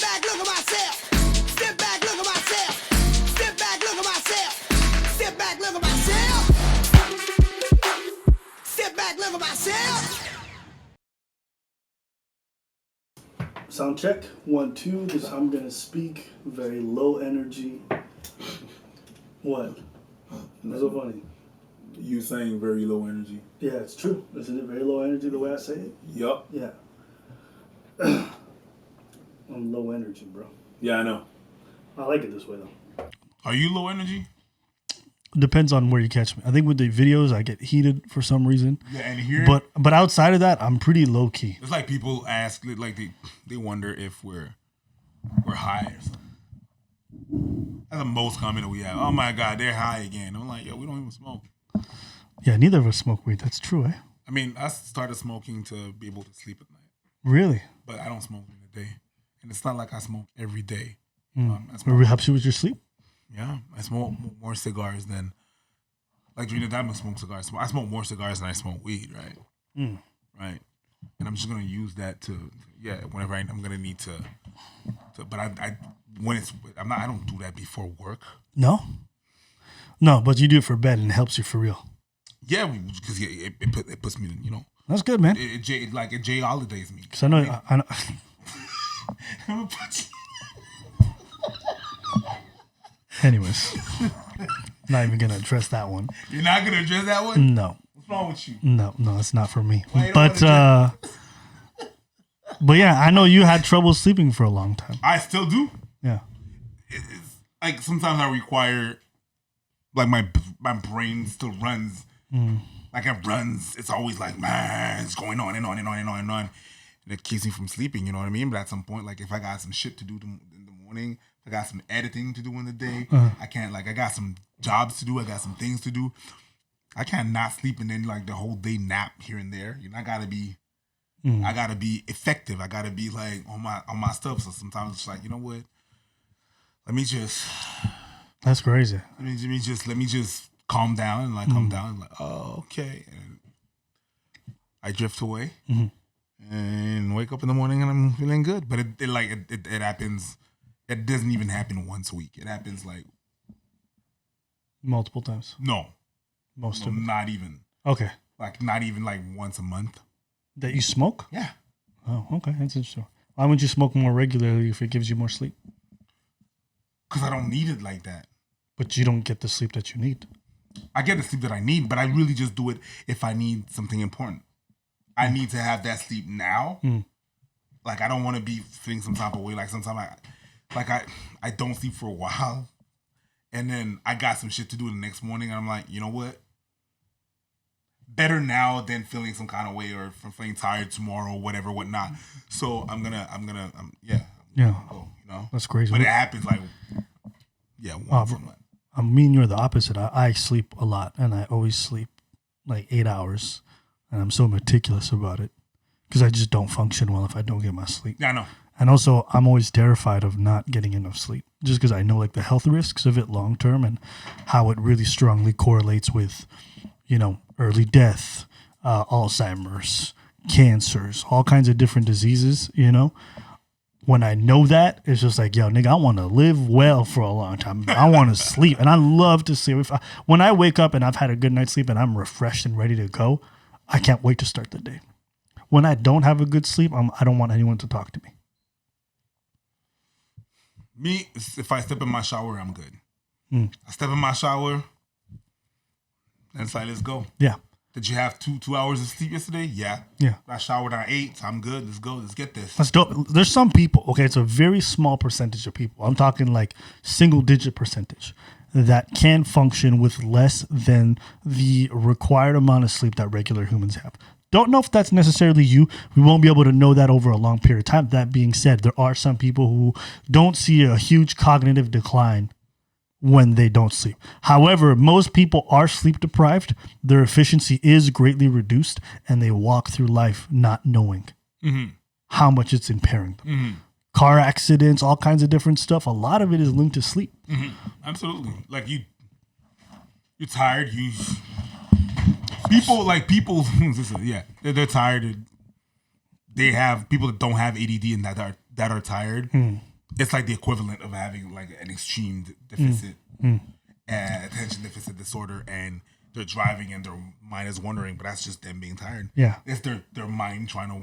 back, look at myself. Sit back, look at myself. Sit back, look at myself. Sit back, look at myself. Sit back, look at myself. Sound check. 1, 2. This I'm gonna speak. Very low energy. What? That's so funny. You saying very low energy. Yeah, it's true. Isn't it very low energy the way I say it? Yup. Yeah. I'm low energy, bro. Yeah, I know. I like it this way though. Are you low energy? Depends on where you catch me. I think with the videos, I get heated for some reason. Yeah, and here, But outside of that, I'm pretty low key. it's like people ask, like they wonder if we're high or something. That's the most comment that we have. Oh my God, they're high again. I'm like, yo, we don't even smoke. Yeah, neither of us smoke weed. That's true, eh? I mean, I started smoking to be able to sleep at night, Really? but I don't smoke during the day, and it's not like I smoke every day. I It smoke, really helps you with your sleep? yeah, I smoke more cigars than like during the time I smoke cigars. I smoke more cigars than I smoke weed, right? Right. And I'm just gonna use that to whenever I'm gonna need to but I when it's I don't do that before work. No? No, but you do it for bed and it helps you for real. Yeah, because it puts me, you know, That's good, man. it J holidays me. Because I know, I know. I'm gonna put you- Anyways, not even gonna address that one. You're not gonna address that one? No, What's wrong with you? no, it's not for me. Why you don't But but yeah, I know you had trouble sleeping for a long time. I still do. Yeah. It's like sometimes I require, like my brain still runs. Like it runs. It's always like, man, it's going on and on and on and on and on. And it keeps me from sleeping, you know what I mean? But at some point, like if I got some shit to do in the morning, if I got some editing to do in the day, I can't, like I got some jobs to do, I got some things to do. I can't not sleep and then like the whole day nap here and there. You know, I gotta be effective. I gotta be like on my stuff. So sometimes it's like, you know what? Let me just That's crazy. let me just calm down and like calm down and like, oh, okay. And I drift away and wake up in the morning and I'm feeling good. But it happens. It doesn't even happen once a week. It happens like Multiple times. Most of it. not even Okay. like not even like once a month. That you smoke? Yeah. Oh, okay. That's interesting. Why wouldn't you smoke more regularly if it gives you more sleep? Because I don't need it like that. But you don't get the sleep that you need. I get the sleep that I need, but I really just do it if I need something important. I need to have that sleep now. Like I don't want to be feeling some type of way. Like sometimes I don't sleep for a while, and then I got some shit to do the next morning, and I'm like, you know what? Better now than feeling some kind of way or from feeling tired tomorrow, whatever, whatnot. So I'm gonna, Yeah. go, you know. That's crazy. But it happens like, once a month. Me and you're the opposite. I sleep a lot, and I always sleep like 8 hours, and I'm so meticulous about it because I just don't function well if I don't get my sleep. Yeah, I know. And also, I'm always terrified of not getting enough sleep just because I know like the health risks of it long term and how it really strongly correlates with, you know, early death, Alzheimer's, cancers, all kinds of different diseases, you know. When I know that, it's just like, yo, nigga, I want to live well for a long time. I want to sleep, and I love to sleep. When I wake up and I've had a good night's sleep and I'm refreshed and ready to go, I can't wait to start the day. When I don't have a good sleep, I don't want anyone to talk to me. Me, if I step in my shower, I'm good. I step in my shower, and it's like, let's go. Yeah. Did you have two hours of sleep yesterday? Yeah. Yeah. I showered at 8, so I'm good. Let's go. Let's get this. That's dope. There's some people, okay, it's a very small percentage of people. I'm talking like single digit percentage that can function with less than the required amount of sleep that regular humans have. Don't know if that's necessarily you. We won't be able to know that over a long period of time. That being said, there are some people who don't see a huge cognitive decline when they don't sleep. However, most people are sleep deprived. Their efficiency is greatly reduced, and they walk through life not knowing how much it's impairing them. Car accidents, all kinds of different stuff. A lot of it is linked to sleep. Absolutely. Like you're tired. People, yeah, they're tired. They have people that don't have ADD and that are tired. it's like the equivalent of having like an extreme deficit, attention deficit disorder, and they're driving and their mind is wandering, but that's just them being tired. Yeah. It's their mind trying to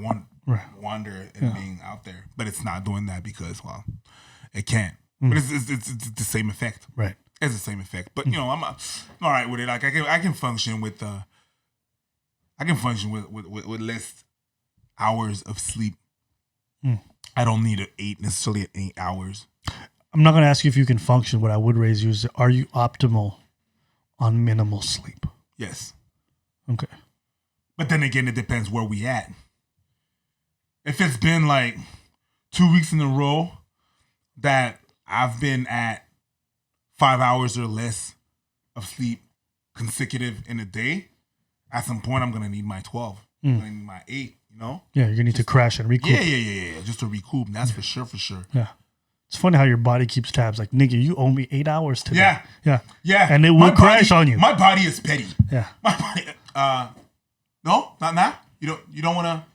wander and being out there, but it's not doing that because, well, it can't. But it's the same effect. Right. It's the same effect. But you know, I'm all right with it. Like I can function with with less hours of sleep. I don't need necessarily 8 hours. I'm not going to ask you if you can function. What I would raise you is, are you optimal on minimal sleep? Yes. Okay. But then again, it depends where we at. If it's been like 2 weeks in a row that I've been at 5 hours or less of sleep consecutive in a day, at some point I'm gonna need my 12. I'm gonna need my 8, you know? Yeah, you're gonna need to crash and recoup. Yeah. Just to recoup. That's for sure. Yeah. It's funny how your body keeps tabs. Like, nigga, you owe me 8 hours today. Yeah. And it will crash on you. My body is petty. Yeah. My body. No, not now. You don't wanna.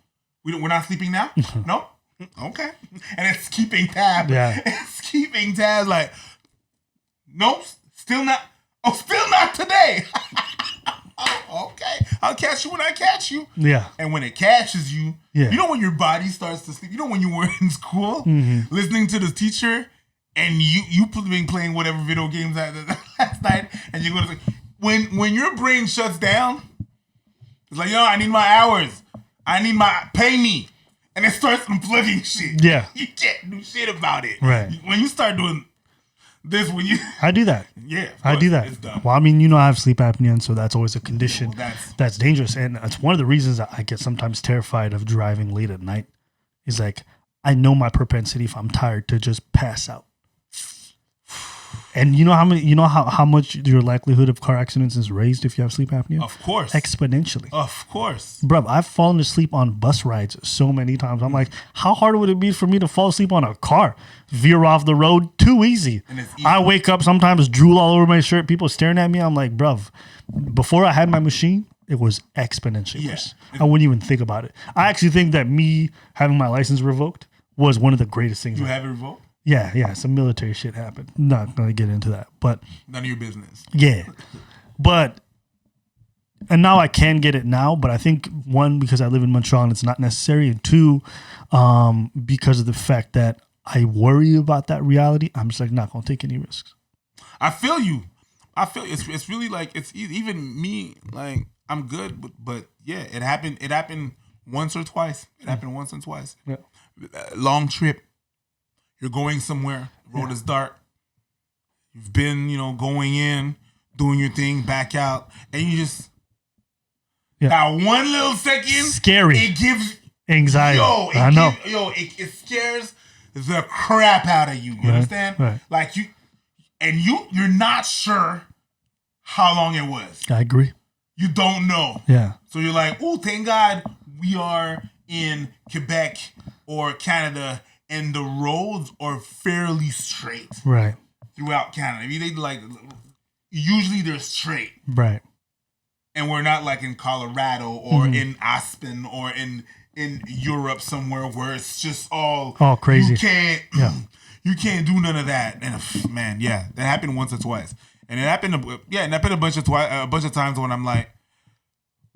We're not sleeping now. No. Okay. And it's keeping tab. Yeah. It's keeping tabs. Like, no, still not. Oh, still not today. Oh, okay. I'll catch you when I catch you. Yeah. And when it catches you, Yeah. you know when your body starts to sleep. You know when you were in school listening to the teacher and you been playing whatever video games last night, and you're going to say, when your brain shuts down, it's like, yo, I need my hours. I need pay me. And it starts unplugging shit. Yeah. You can't do shit about it. Right. When you start doing this, I do that. Yeah. I do that. It's done. Well, I mean, you know, I have sleep apnea, and so that's always a condition Well, that's dangerous. And it's one of the reasons that I get sometimes terrified of driving late at night. Is like, I know my propensity if I'm tired to just pass out. And you know how much your likelihood of car accidents is raised if you have sleep apnea? Of course. Exponentially. Of course. Bruv, I've fallen asleep on bus rides so many times. I'm like, how hard would it be for me to fall asleep on a car? Veer off the road, too easy. And it's easy. I wake up sometimes, drool all over my shirt, people staring at me. I'm like, bruv, before I had my machine, it was exponentially worse. I wouldn't even think about it. I actually think that me having my license revoked was one of the greatest things. You have it revoked? Yeah, some military shit happened. Not going to get into that, but None of your business. yeah. But, and now I can get it now, but I think one, because I live in Montreal and it's not necessary, and two, because of the fact that I worry about that reality, I'm just like not going to take any risks. I feel you. It's really like, it's even me, like, I'm good, but yeah, it happened once or twice. It happened once and twice. Yeah. Long trip. You're going somewhere. Road is dark. You've been, going in, doing your thing, back out, and you just that one little second, scary. It gives anxiety. I know. It scares the crap out of you. You understand? Right. Like you're not sure how long it was. I agree. You don't know. Yeah. So you're like, oh, thank God we are in Quebec or Canada. And the roads are fairly straight, right, throughout Canada. I mean, usually they're straight, right. And we're not like in Colorado or in Aspen or in Europe somewhere where it's just all crazy. You can't do none of that. And man, that happened once or twice, and it happened a bunch of times when I'm like,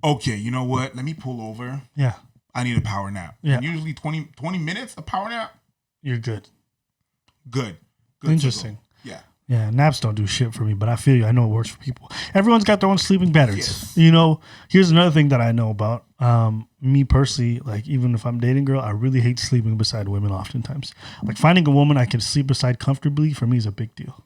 okay, you know what? Let me pull over. Yeah. I need a power nap. Yeah. And usually 20 minutes a power nap. You're good. Good. Interesting. Yeah. Yeah, naps don't do shit for me, but I feel you. I know it works for people. Everyone's got their own sleeping patterns. Yes. Here's another thing that I know about. Me personally, like even if I'm dating a girl, I really hate sleeping beside women oftentimes. Like finding a woman I can sleep beside comfortably for me is a big deal.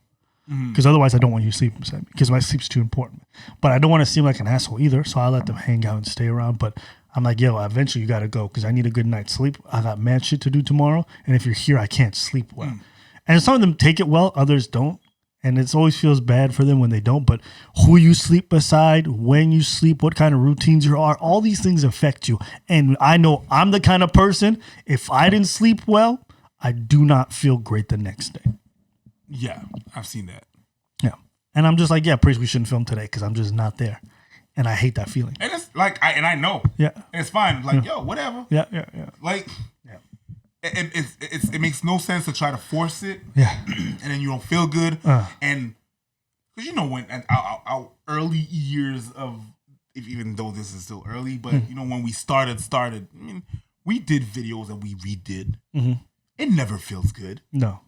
Because otherwise I don't want you sleeping beside me because my sleep's too important. But I don't want to seem like an asshole either, so I let them hang out and stay around. But I'm like, yo, eventually you got to go because I need a good night's sleep. I got mad shit to do tomorrow. And if you're here, I can't sleep well. And some of them take it well, others don't. And it always feels bad for them when they don't. But who you sleep beside, when you sleep, what kind of routines you are, all these things affect you. And I know I'm the kind of person, if I didn't sleep well, I do not feel great the next day. Yeah, I've seen that. Yeah. And I'm just like, yeah, Priest, we shouldn't film today because I'm just not there. And I hate that feeling. And it's like, I know. Yeah. And it's fine. Like, yo, whatever. Yeah. Like, it makes no sense to try to force it. Yeah. And then you don't feel good. And because when our early years of, even though this is still early, but when we started, I mean, we did videos that we redid. It never feels good. No.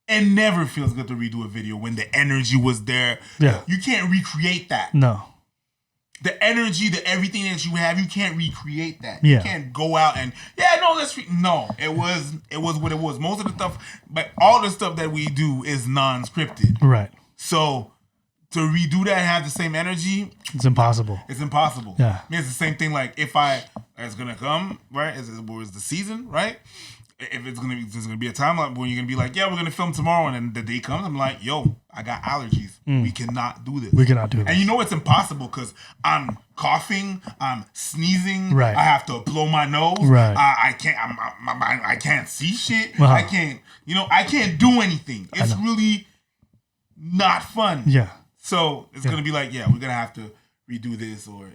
It never feels good to redo a video when the energy was there. Yeah. You can't recreate that. No. The energy, everything that you have, you can't recreate that. Yeah. You can't go out and no. It was what it was. Most of the stuff, but all the stuff that we do is non-scripted. Right. So to redo that and have the same energy, it's impossible. It's impossible. Yeah. I mean, it's the same thing. Like it's gonna come, right? It's the season, right? If there's gonna be a time when you're gonna be like, yeah, we're gonna film tomorrow, and then the day comes, I'm like, yo, I got allergies. We cannot do this. We cannot do this. And it's impossible because I'm coughing, I'm sneezing, right. I have to blow my nose, right. I can't see shit. Uh-huh. I can't do anything. It's really not fun. Yeah. So it's gonna be like, yeah, we're gonna have to redo this, or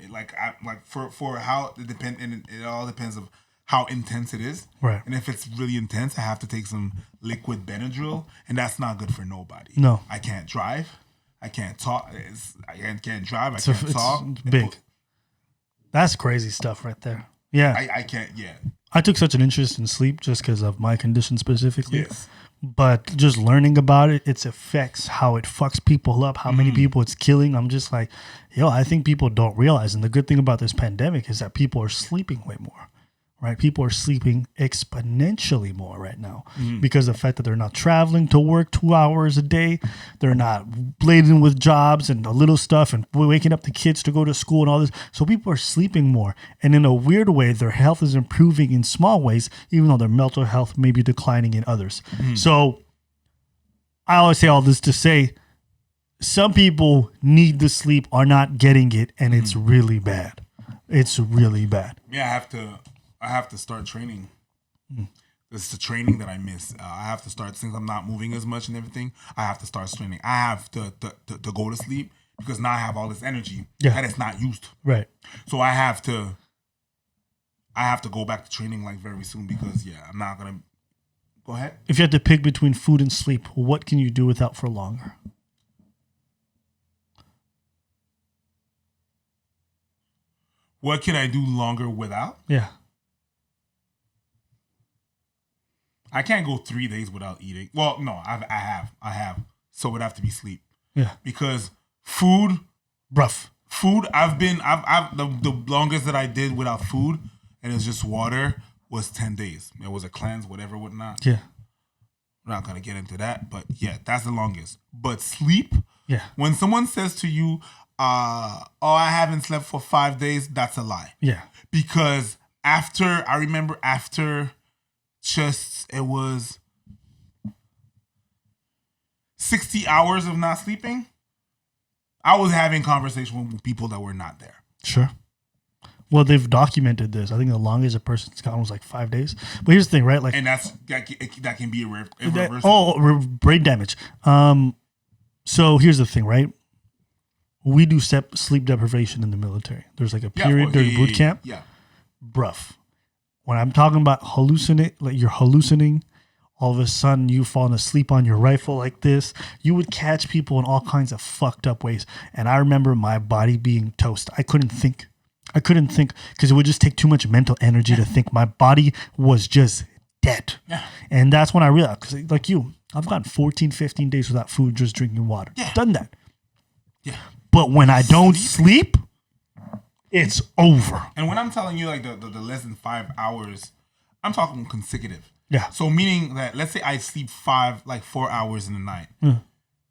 for how it depend, and it all depends of how intense it is. Right. And if it's really intense, I have to take some liquid Benadryl, and that's not good for nobody. No. I can't drive. I can't talk. I can't drive. I can't talk. It's big. That's crazy stuff right there. Yeah. I can't. Yeah. I took such an interest in sleep just because of my condition specifically. Yes. But just learning about it, its effects, how it fucks people up, how many people it's killing. I'm just like, I think people don't realize. And the good thing about this pandemic is that people are sleeping way more. Right, people are sleeping exponentially more right now because of the fact that they're not traveling to work 2 hours a day. They're not laden with jobs and the little stuff and waking up the kids to go to school and all this. So people are sleeping more. And in a weird way, their health is improving in small ways, even though their mental health may be declining in others. So I always say all this to say some people need the sleep, are not getting it, and it's really bad. It's really bad. Yeah, I have to start training. This is the training that I miss. I have to start, since I'm not moving as much and everything, I have to start training. I have to go to sleep because now I have all this energy that is not used. Right. So I have to go back to training like very soon because I'm not gonna. Go ahead. If you had to pick between food and sleep, what can you do without for longer? What can I do longer without? Yeah. I can't go 3 days without eating. Well, no, I have. So it would have to be sleep. Yeah. Because food, rough. Food, I've the longest that I did without food, and it's just water, was 10 days. It was a cleanse, whatnot. Yeah. We're not gonna get into that, but yeah, that's the longest. But sleep, yeah. When someone says to you, I haven't slept for 5 days, that's a lie. Yeah. Because after it was 60 hours of not sleeping, I was having conversations with people that were not there. Sure. Well, they've documented this. I think the longest a person's gone was like 5 days. But here's the thing, right? Like, and that can be irreversible. Brain damage. So here's the thing, right? We do sleep deprivation in the military. There's like a period during boot camp. Yeah. Bruh. When I'm talking about hallucinate, like you're hallucinating, all of a sudden you falling asleep on your rifle like this. You would catch people in all kinds of fucked up ways. And I remember my body being toast. I couldn't think because it would just take too much mental energy to think. My body was just dead. Yeah. And that's when I realized, because like you, I've gone 14, 15 days without food, just drinking water. Yeah. Done that. Yeah. But when I don't sleep, it's over. And when I'm telling you like the less than 5 hours, I'm talking consecutive. Yeah. So meaning that, let's say I sleep 4 hours in the night,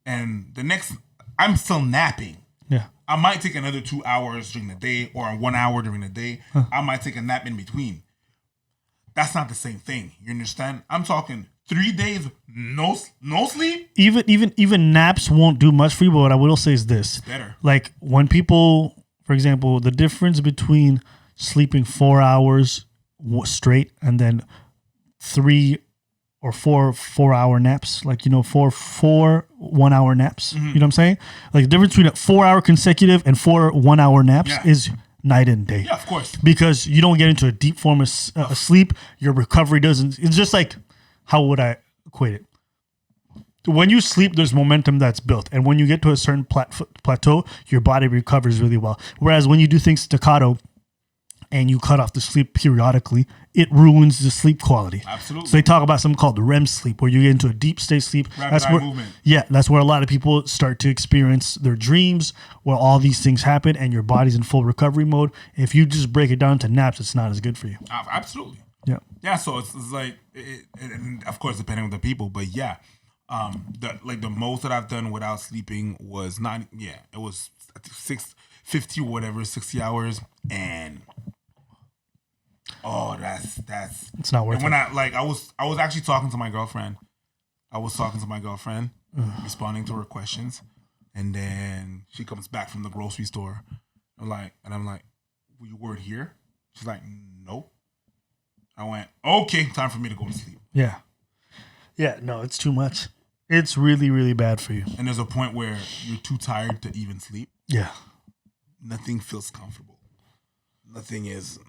and the next, I'm still napping. Yeah. I might take another 2 hours during the day or 1 hour during the day. I might take a nap in between. That's not the same thing. You understand? I'm talking 3 days, no sleep. Even naps won't do much for you. But what I will say is this: it's better. Like when people, for example, the difference between sleeping 4 hours straight and then 3 or 4 hour naps, like, four 1 hour naps. You know what I'm saying? Like the difference between a 4 hour consecutive and 4 1 hour naps is night and day. Yeah, of course. Because you don't get into a deep form of sleep. Your recovery doesn't. It's just like, how would I equate it? When you sleep, there's momentum that's built. And when you get to a certain plateau, your body recovers really well. Whereas when you do things staccato and you cut off the sleep periodically, it ruins the sleep quality. Absolutely. So they talk about something called the Rem sleep, where you get into a deep state sleep. Rapid eye movement. Yeah, that's where a lot of people start to experience their dreams, where all these things happen and your body's in full recovery mode. If you just break it down to naps, it's not as good for you. Absolutely. Yeah. Yeah, so it's like, and of course, depending on the people, but yeah. The most that I've done without sleeping was it was I think 650 or whatever, 60 hours, and that's it's not worth it. When it. I was actually talking to my girlfriend. Responding to her questions, and then she comes back from the grocery store. I'm like, well, you weren't here? She's like, nope. I went, okay, time for me to go to sleep. Yeah. Yeah, no, it's too much. It's really, really bad for you. And there's a point where you're too tired to even sleep. Yeah. Nothing feels comfortable. Nothing is.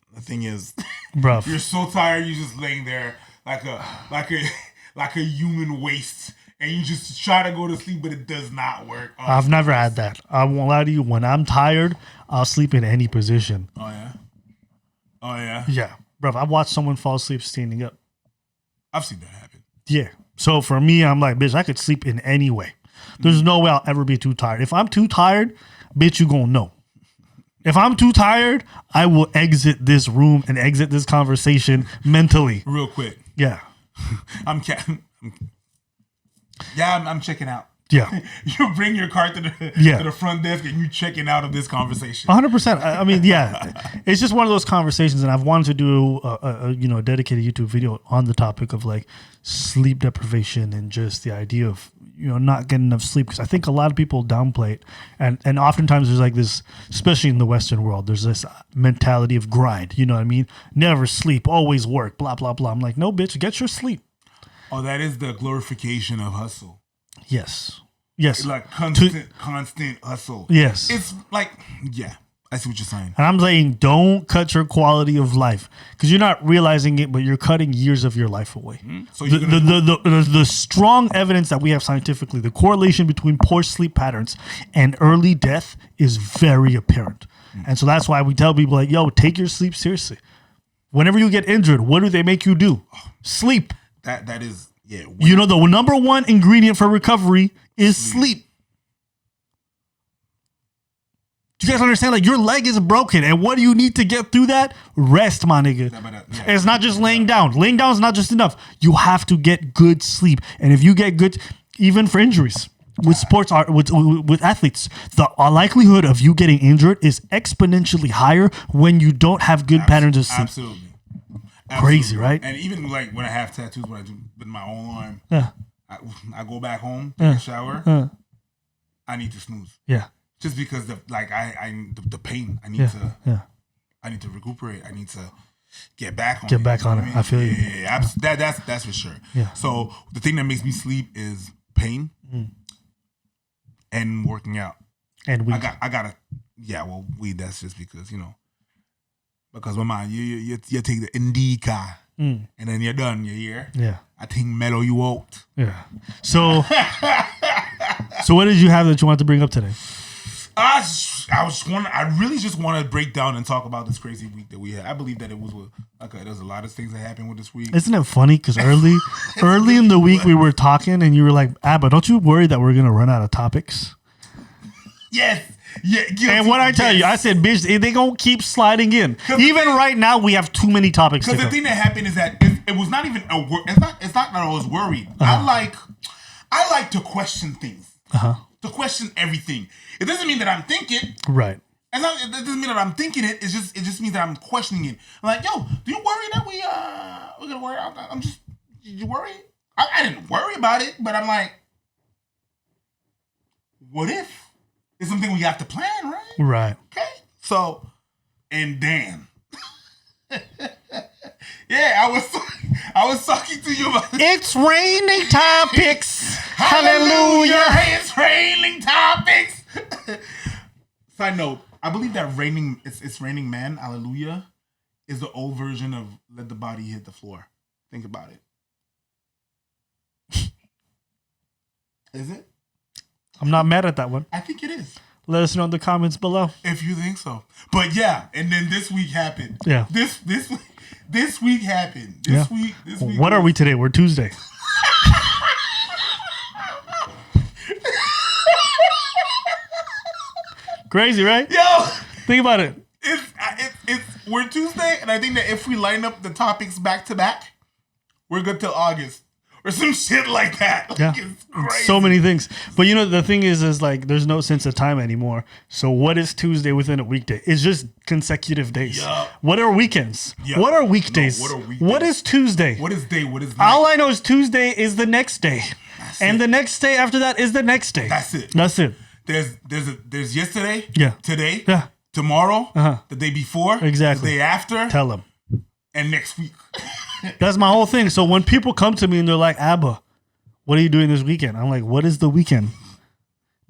Bruv. You're so tired, you're just laying there like a human waste, and you just try to go to sleep, but it does not work. I've never had that. I won't lie to you. When I'm tired, I'll sleep in any position. Oh yeah. Yeah, bruv. I've watched someone fall asleep standing up. I've seen that happen. Yeah. So for me, I'm like, bitch, I could sleep in any way. There's no way I'll ever be too tired. If I'm too tired, bitch, you gonna know. If I'm too tired, I will exit this room and exit this conversation mentally. Real quick. Yeah. I'm checking out. Yeah. You bring your card to the front desk and you checking out of this conversation. 100%. I mean, yeah, it's just one of those conversations, and I've wanted to do a dedicated YouTube video on the topic of like sleep deprivation and just the idea of not getting enough sleep, because I think a lot of people downplay it, and oftentimes there's like this, especially in the Western world, there's this mentality of grind. You know what I mean? Never sleep, always work, blah blah blah. I'm like, no, bitch, get your sleep. Oh, that is the glorification of hustle. Yes. Like constant hustle. Yes. It's like, yeah, I see what you're saying. And I'm saying, don't cut your quality of life, because you're not realizing it, but you're cutting years of your life away. Mm-hmm. So the strong evidence that we have scientifically, the correlation between poor sleep patterns and early death is very apparent. Mm-hmm. And so that's why we tell people, like, yo, take your sleep seriously. Whenever you get injured, what do they make you do? Sleep. That is, yeah. The number one ingredient for recovery is sleep. Do you guys understand? Like, your leg is broken, and what do you need to get through that? Rest, my nigga. Yeah. It's not just laying down. Laying down is not just enough. You have to get good sleep, and if you get good, even for injuries with sports art, with athletes, the likelihood of you getting injured is exponentially higher when you don't have good patterns of sleep. Absolutely. Crazy, right? And even like when I have tattoos, when I do with my own arm, Yeah. I go back home, take a shower. I need to snooze. Yeah. Just because the pain, I need I need to recuperate. I need to get back on. Get back on it. I feel you. Yeah. That's for sure. Yeah. So the thing that makes me sleep is pain and working out. And weed. I gotta. Yeah. Well, weed. That's just because because my mind, you take the indica and then you're done. You're here. Yeah. I think mellow you out. Yeah. So what did you have that you wanted to bring up today? I really just want to break down and talk about this crazy week that we had. I believe that it was there's a lot of things that happened with this week. Isn't it funny? Because early in the week we were talking and you were like, Abba, don't you worry that we're gonna run out of topics? Yes. Yeah. And what I tell you, I said, bitch, they gonna keep sliding in. Even right now, we have too many topics. Because the thing that happened is that it was not even it's not that I was worried. I like to question things. To question everything. It doesn't mean that I'm thinking. Right. It doesn't mean that I'm thinking it. It just means that I'm questioning it. I'm like, yo, do you worry that we're gonna worry? I'm just, you worry? I didn't worry about it, but I'm like, what if? It's something we have to plan, right? Right. Okay. So, and Dan. Yeah, I was talking to you about It's raining topics. Hallelujah. It's raining topics. Side note, I believe that it's raining man, hallelujah, is the old version of let the body hit the floor. Think about it. Is it? I'm not mad at that one. I think it is. Let us know in the comments below. If you think so. But yeah, and then this week happened. Yeah. This week happened. This week. What are we today? We're Tuesday. Crazy, right? Yo, Think about it. we're Tuesday, and I think that if we line up the topics back to back, we're good till August. Or some shit like that. Yeah. It's crazy. So many things. But you know, the thing is like there's no sense of time anymore. So what is Tuesday within a weekday? It's just consecutive days. Yup. What are weekends? Yup. What are weekdays? No, what are weekdays? What is Tuesday? What is day? What is night? All I know is Tuesday is the next day. And it. the next day after that is the next day. That's it. That's it. There's yesterday. Yeah. Today. Yeah. Tomorrow. Uh-huh. The day before. Exactly. The day after. Tell them. And next week. That's my whole thing. So when people come to me and they're like, Abba, what are you doing this weekend? I'm like, what is the weekend?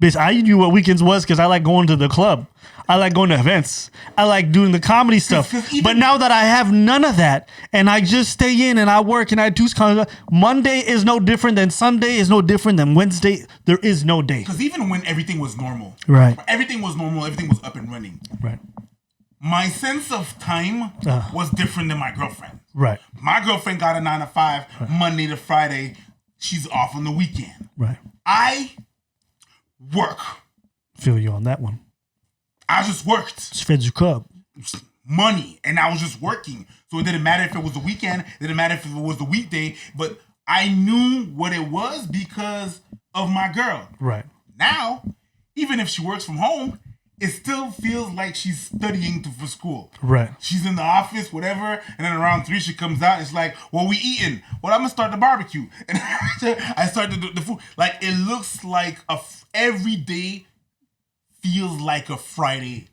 Bitch, I knew what weekends was because I like going to the club. I like going to events. I like doing the comedy stuff. But now that I have none of that and I just stay in and I work and I do comedy, Monday is no different than Sunday, is no different than Wednesday. There is no day. Because even when everything was normal. Right. Everything was normal. Everything was up and running. Right. My sense of time was different than my girlfriend. Right. My girlfriend got a 9 to 5, Monday to Friday. She's off on the weekend. Right. I work. Feel you on that one. I just worked. It's fed your club. Money. And I was just working. So it didn't matter if it was the weekend. It didn't matter if it was the weekday. But I knew what it was because of my girl. Right. Now, even if she works from home, it still feels like she's studying for school. Right. She's in the office, whatever, and then around 3 she comes out and it's like, what we eating? Well, I'm gonna start the barbecue. And I started the food. Like, it looks like every day feels like a Friday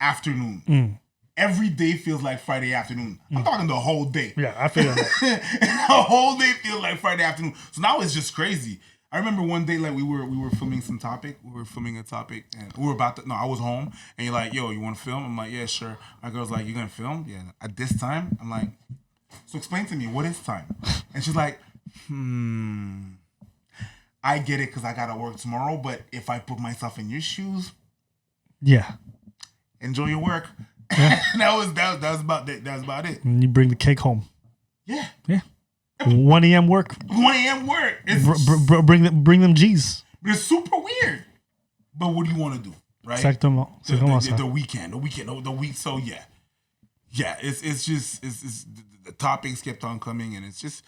afternoon. Every day feels like Friday afternoon. I'm talking the whole day. Yeah, I feel that. The whole day feels like Friday afternoon. So now it's just crazy. I remember one day, like we were filming some topic. We were filming a topic, and we were about to. No, I was home, and you're like, "Yo, you want to film?" I'm like, "Yeah, sure." My girl's like, "You gonna film?" Yeah. At this time, I'm like, "So explain to me what is time?" And she's like, I get it because I gotta work tomorrow. But if I put myself in your shoes, Yeah. enjoy your work. that was about it. That was about it. And you bring the cake home. Yeah. Yeah. 1 a.m. work. 1 a.m. work. Bring them G's. It's super weird. But what do you want to do, right? Exactement. The weekend. The week. So yeah. It's just the topics kept on coming, and it's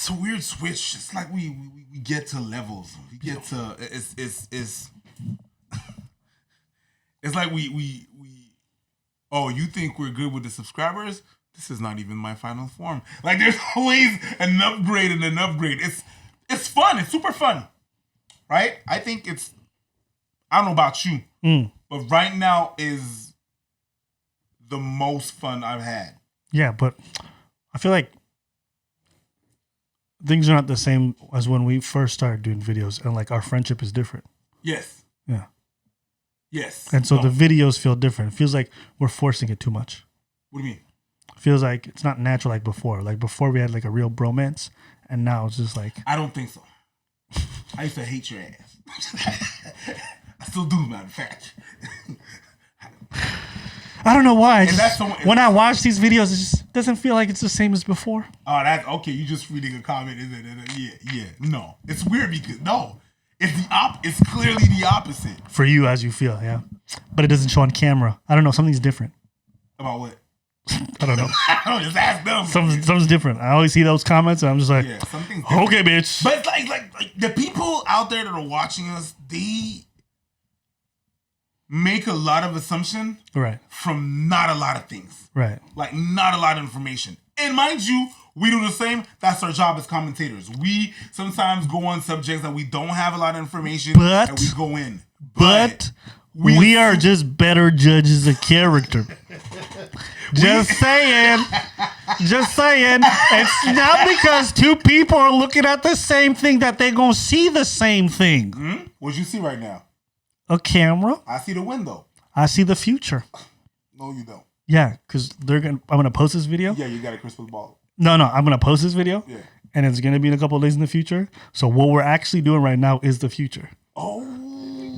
a weird switch. It's like we get to levels. We get to it's like we oh, you think we're good with the subscribers? This is not even my final form. Like, there's always an upgrade and an upgrade. It's fun. It's super fun, right? I think I don't know about you, but right now is the most fun I've had. Yeah, but I feel like things are not the same as when we first started doing videos, and like our friendship is different. Yes. Yeah. Yes. And so the videos feel different. It feels like we're forcing it too much. What do you mean? It feels like it's not natural like before. Like before we had like a real bromance, and now it's just like I don't think so. I used to hate your ass. I still do, matter of fact. I don't know why. When I watch these videos, it just doesn't feel like it's the same as before. Oh, that's okay. You just reading a comment, isn't it? Yeah. No, it's weird because it's clearly the opposite. For you, as you feel, yeah. But it doesn't show on camera. I don't know. Something's different. About what? I don't know. I don't know. Just ask them. Something's different. I always see those comments, and I'm just like, yeah, something's different. Okay, bitch. But like the people out there that are watching us, they make a lot of assumption Right. from not a lot of things. Right. Like, not a lot of information. And mind you, we do the same. That's our job as commentators. We sometimes go on subjects that we don't have a lot of information, But- and we go in. But we are just better judges of character. Just saying. Just saying. It's not because two people are looking at the same thing that they're going to see the same thing. What you see right now? a camera. I see the window. I see the future. No, you don't. Yeah, because I'm gonna post this video. Yeah, you got a crystal ball. No, I'm gonna post this video. Yeah. And it's gonna be in a couple of days in the future. So what we're actually doing right now is the future. Oh.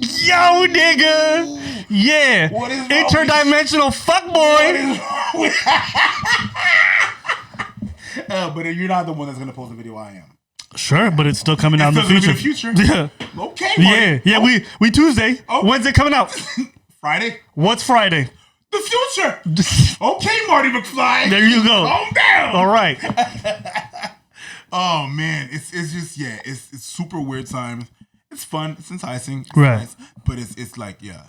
Yo, nigga. Yeah. What is wrong interdimensional fuckboy. But you're not the one that's gonna post the video. I am. Sure, but it's still coming out in the It's still future. gonna be the Yeah. Okay. Marty. Yeah. We Tuesday. Oh. When's it coming out? Friday. What's Friday? The future. Okay, Marty McFly. There you go. Calm down. All right. Oh man, it's just it's super weird times. It's fun. It's enticing. It's Right. nice, but it's like Yeah.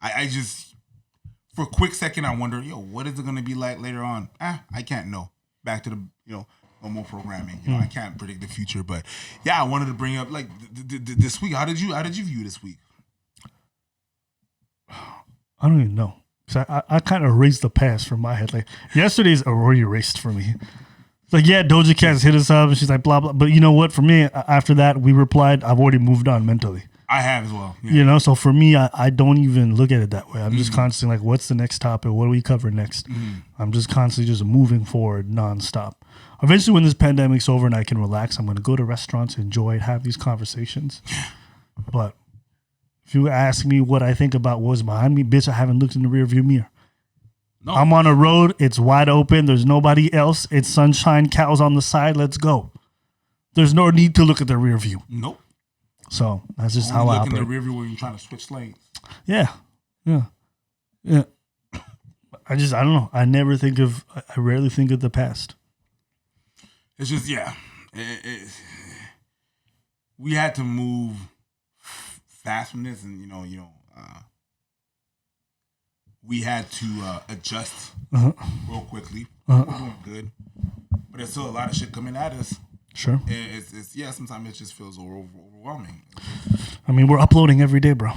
I just for a quick second I wonder, what is it gonna be like later on? I can't know. Back to the normal programming. I can't predict the future, but I wanted to bring up like this week. How did you view this week? I don't even know. So I kind of erased the past from my head. Like yesterday's already erased for me. It's like, Doja Cat's hit us up and she's like, blah, blah. But you know what? For me, after that, we replied, I've already moved on mentally. I have as well. Yeah. So for me, I don't even look at it that way. I'm just constantly like, what's the next topic? What do we cover next? I'm just constantly just moving forward nonstop. Eventually, when this pandemic's over and I can relax, I'm going to go to restaurants, enjoy it, have these conversations. But if you ask me what I think about what's behind me, bitch, I haven't looked in the rearview mirror. No. I'm on a road. It's wide open. There's nobody else. It's sunshine. Cows on the side. Let's go. There's no need to look at the rear view. Nope. So that's just Only how I look in the operate. rear view when you're trying to switch lanes. Yeah. I don't know. I rarely think of the past. It's just we had to move fast from this, and we had to adjust real quickly. We're doing good, but there's still a lot of shit coming at us. Sure. It's sometimes it just feels overwhelming. I mean, we're uploading every day, bro.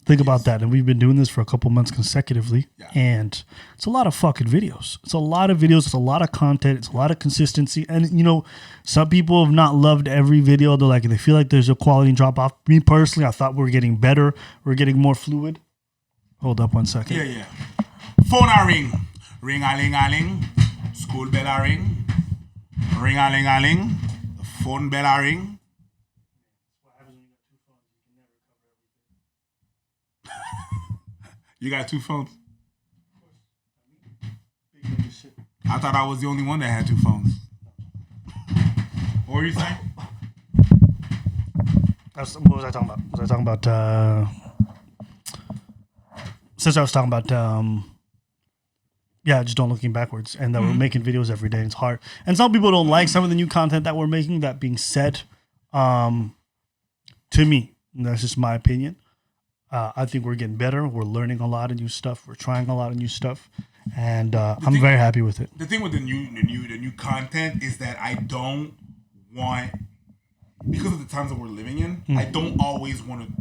Think about that. And we've been doing this for a couple months consecutively. Yeah. And it's a lot of fucking videos. It's a lot of videos. It's a lot of content. It's a lot of consistency. And, some people have not loved every video. They're like, they feel like there's a quality drop off. Me personally, I thought we were getting better. We're getting more fluid. Hold up 1 second. Yeah. Phone a ring. Ring-a-ling-a-ling. School bell a ring. Ring-a-ling-a-ling. The phone bell a ring. You got two phones? I thought I was the only one that had two phones. What were you saying? What was I talking about? Was I talking about since I was talking about just don't looking backwards, and that we're making videos every day. It's hard, and some people don't like some of the new content that we're making. That being said, to me, and that's just my opinion. I think we're getting better. We're learning a lot of new stuff. We're trying a lot of new stuff, and I'm very happy with it. The thing with the new content is that I don't want, because of the times that we're living in, I don't always want to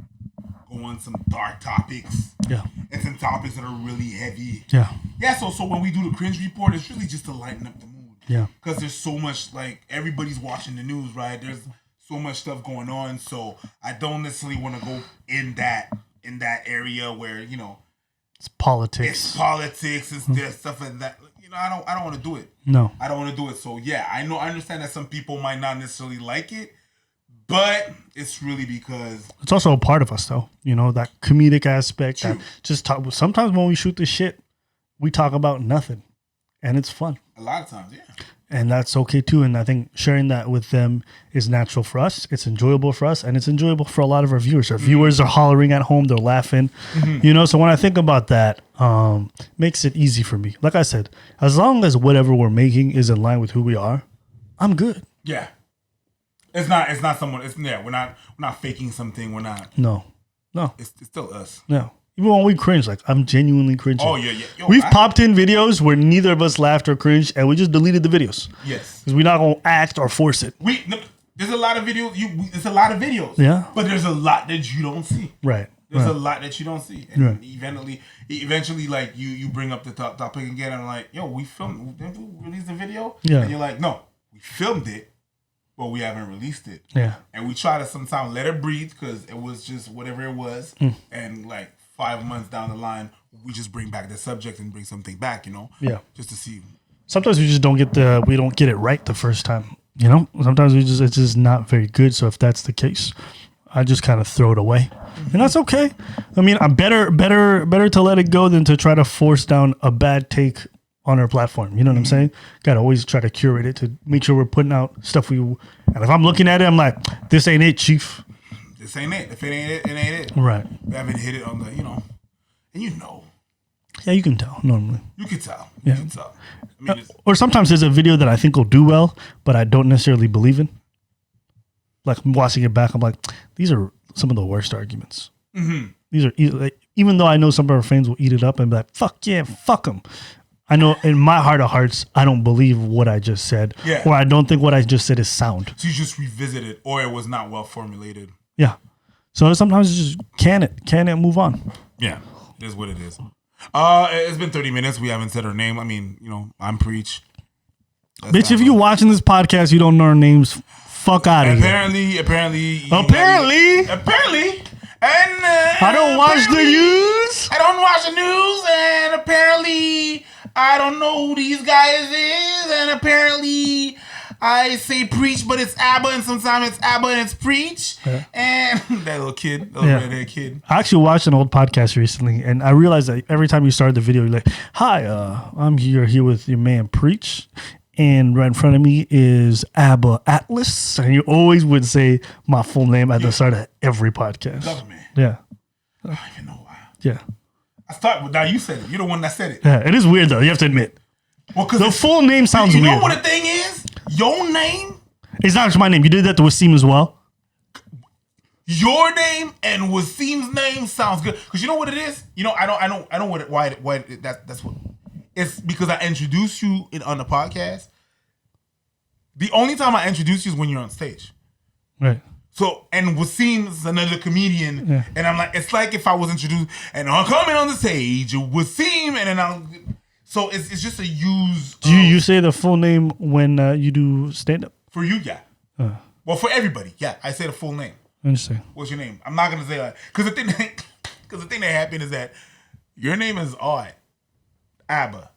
go on some dark topics. Yeah. And some topics that are really heavy. Yeah. Yeah, so when we do the cringe report, it's really just to lighten up the mood. Yeah. Because there's so much, everybody's watching the news, right? There's so much stuff going on, so I don't necessarily want to go in that area where, It's politics. it's politics, it's this stuff like that. I don't want to do it. No. I don't want to do it. So I understand that some people might not necessarily like it, but it's really because It's also a part of us, though. That comedic aspect. True. That just talk. Sometimes when we shoot the shit, we talk about nothing, and it's fun, a lot of times, and that's okay too. And I think sharing that with them is natural for us. It's enjoyable for us, and it's enjoyable for a lot of our viewers. Our viewers are hollering at home. They're laughing. So when I think about that, makes it easy for me. Like I said, as long as whatever we're making is in line with who we are, I'm good. Yeah. It's not someone. We're not faking something. We're not. No. It's still us. No. Even when we cringe, I'm genuinely cringing. Oh, yeah. Yo, We've popped in videos where neither of us laughed or cringed, and we just deleted the videos. Yes. Because we're not going to act or force it. There's a lot of videos. It's a lot of videos. Yeah. But there's a lot that you don't see. Right. There's right. a lot that you don't see. And eventually, you bring up the topic again, and I'm like, yo, we released the video? Yeah. And you're like, no, we filmed it, but we haven't released it. Yeah. And we try to sometimes let it breathe because it was just whatever it was. And like 5 months down the line, we just bring back the subject and bring something back, you know? Yeah. Just to see. Sometimes we just don't get it right the first time. You know, sometimes it's just not very good. So if that's the case, I just kind of throw it away, and that's okay. I mean, I'm better to let it go than to try to force down a bad take on our platform. You know what I'm saying? Got to always try to curate it to make sure we're putting out stuff and if I'm looking at it, I'm like, this ain't it, chief. This ain't it. If it ain't it, it ain't it. Right. We haven't hit it on the, and you know. Yeah, you can tell normally. You can tell. Yeah. You can tell. I mean, Or sometimes there's a video that I think will do well, but I don't necessarily believe in. Like watching it back, I'm like, these are some of the worst arguments. These are like, even though I know some of our fans will eat it up and be like, fuck yeah, fuck them. I know in my heart of hearts, I don't believe what I just said, or I don't think what I just said is sound. So you just revisit it, or it was not well formulated. Yeah. So sometimes you just can it, move on. Yeah, it is what it is. It's been 30 minutes. We haven't said her name. I mean, I'm Preach. That's Bitch, if you watching this podcast, you don't know our names. Fuck out of here. Apparently. And I don't watch the news. I don't watch the news, and apparently I don't know who these guys is, and apparently I say Preach, but it's Abba, and sometimes it's Abba and it's Preach. Yeah. And that little redhead kid. I actually watched an old podcast recently, and I realized that every time you started the video, you're like, "Hi, I'm here with your man Preach." And right in front of me is Abba Atlas. And you always would say my full name at the start of every podcast. Government. Yeah. I don't even know why. Yeah. I thought, now you said it. You're the one that said it. Yeah, it is weird though. You have to admit. Well, the full name sounds weird. You know what the thing is? Your name? It's not just my name. You did that to Wasim as well. Your name and Wasim's name sounds good. Because you know what it is? I know why that's what. It's because I introduced you on the podcast. The only time I introduce you is when you're on stage. Right. So, and Wasim's another comedian. And I'm like, it's like if I was introduced and I'm coming on the stage, Wasim, and then so it's just a use. Do you say the full name when you do stand-up? For you, yeah. Well, for everybody, yeah. I say the full name. Interesting. What's your name? I'm not going to say that. Because the thing that happened is that your name is odd. Abba.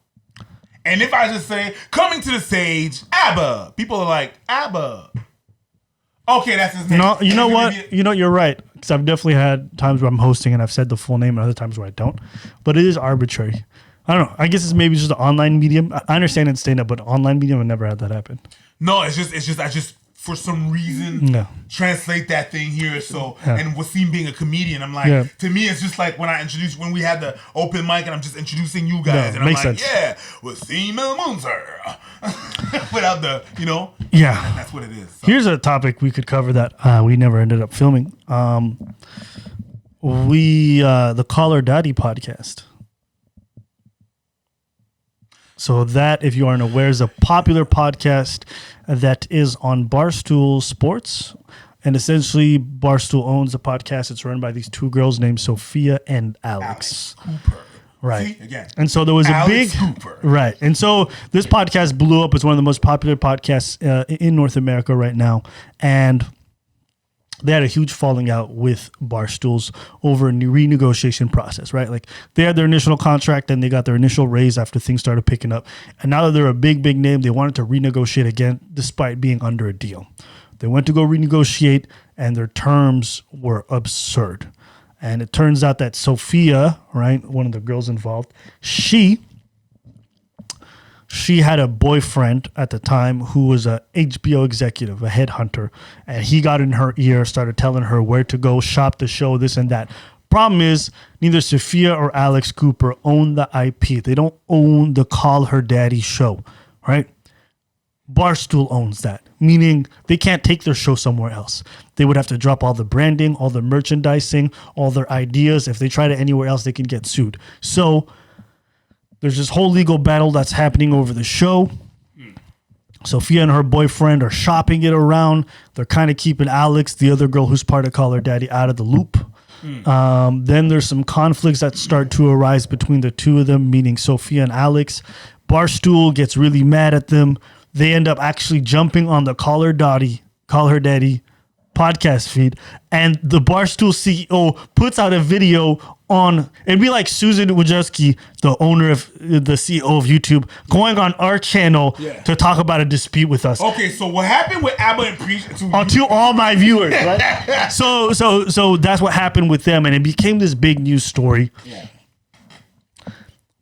And if I just say, coming to the stage, Abba, people are like, Abba. Okay, that's his name. No, you know what? You're right. Because I've definitely had times where I'm hosting and I've said the full name and other times where I don't. But it is arbitrary. I don't know. I guess it's maybe just an online medium. I understand it's stand-up, but online medium, I've never had that happen. No, it's just I just for some reason translate that thing here. So and Wasim being a comedian, I'm like, to me it's just like when we had the open mic and I'm just introducing you guys and I'm like, sense. Wasim El Munzer. Without the, Yeah. That's what it is. So. Here's a topic we could cover that we never ended up filming. The Call Her Daddy podcast. So that, if you aren't aware, is a popular podcast that is on Barstool Sports. And essentially, Barstool owns the podcast. It's run by these two girls named Sophia and Alex. Cooper. Right. See, again. And so there was Alex Cooper. Right. And so this podcast blew up. It's one of the most popular podcasts in North America right now. And they had a huge falling out with Barstools over a new renegotiation process, right? Like they had their initial contract and they got their initial raise after things started picking up. And now that they're a big, big name, they wanted to renegotiate again despite being under a deal. They went to go renegotiate and their terms were absurd. And it turns out that Sophia, right, one of the girls involved, she had a boyfriend at the time who was a HBO executive, a headhunter, and he got in her ear, started telling her where to go, shop the show, this and that. Problem is, neither Sophia or Alex Cooper own the IP. They don't own the Call Her Daddy show, right? Barstool owns that, meaning they can't take their show somewhere else. They would have to drop all the branding, all the merchandising, all their ideas. If they try to anywhere else, they can get sued. So there's this whole legal battle that's happening over the show. Sophia and her boyfriend are shopping it around. They're kind of keeping Alex, the other girl who's part of Call Her Daddy, out of the loop. Then there's some conflicts that start to arise between the two of them, meaning Sophia and Alex. Barstool gets really mad at them. They end up actually jumping on the Call Her Daddy Call Her Daddy podcast feed, and the Barstool CEO puts out a video on, it'd be like Susan Wojcicki, the owner of the CEO of YouTube, going on our channel to talk about a dispute with us. Okay, so what happened with Abba and Preach To all my viewers, right? So that's what happened with them, and it became this big news story. Yeah.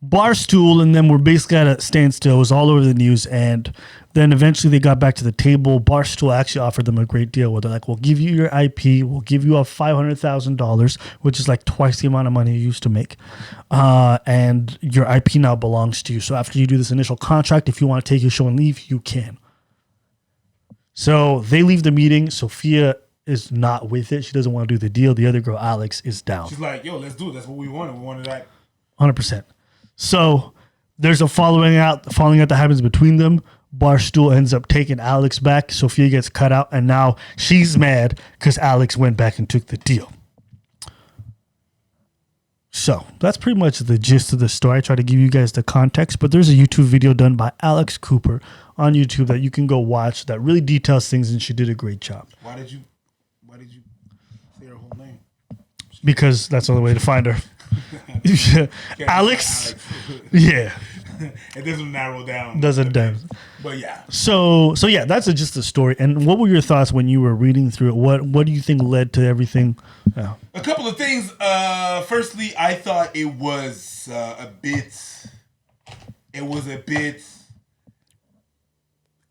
Barstool and them were basically at a standstill. It was all over the news, and then eventually they got back to the table. Barstool actually offered them a great deal where they're like, we'll give you your IP, we'll give you a $500,000, which is like twice the amount of money you used to make. And your IP now belongs to you. So after you do this initial contract, if you want to take your show and leave, you can. So they leave the meeting. Sophia is not with it. She doesn't want to do the deal. The other girl, Alex, is down. She's like, yo, let's do it. That's what we wanted. We wanted that. 100%. So there's a falling out that happens between them. Barstool ends up taking Alex back. Sophia gets cut out, and now she's mad because Alex went back and took the deal. So that's pretty much the gist of the story. I try to give you guys the context, but there's a YouTube video done by Alex Cooper on YouTube that you can go watch that really details things, and she did a great job. Why did you say her whole name? Because that's the only way to find her. Alex? Yeah. It doesn't narrow down. Doesn't down. But yeah. So yeah, that's just the story. And what were your thoughts when you were reading through it? What do you think led to everything? Yeah. A couple of things. Firstly, I thought it was a bit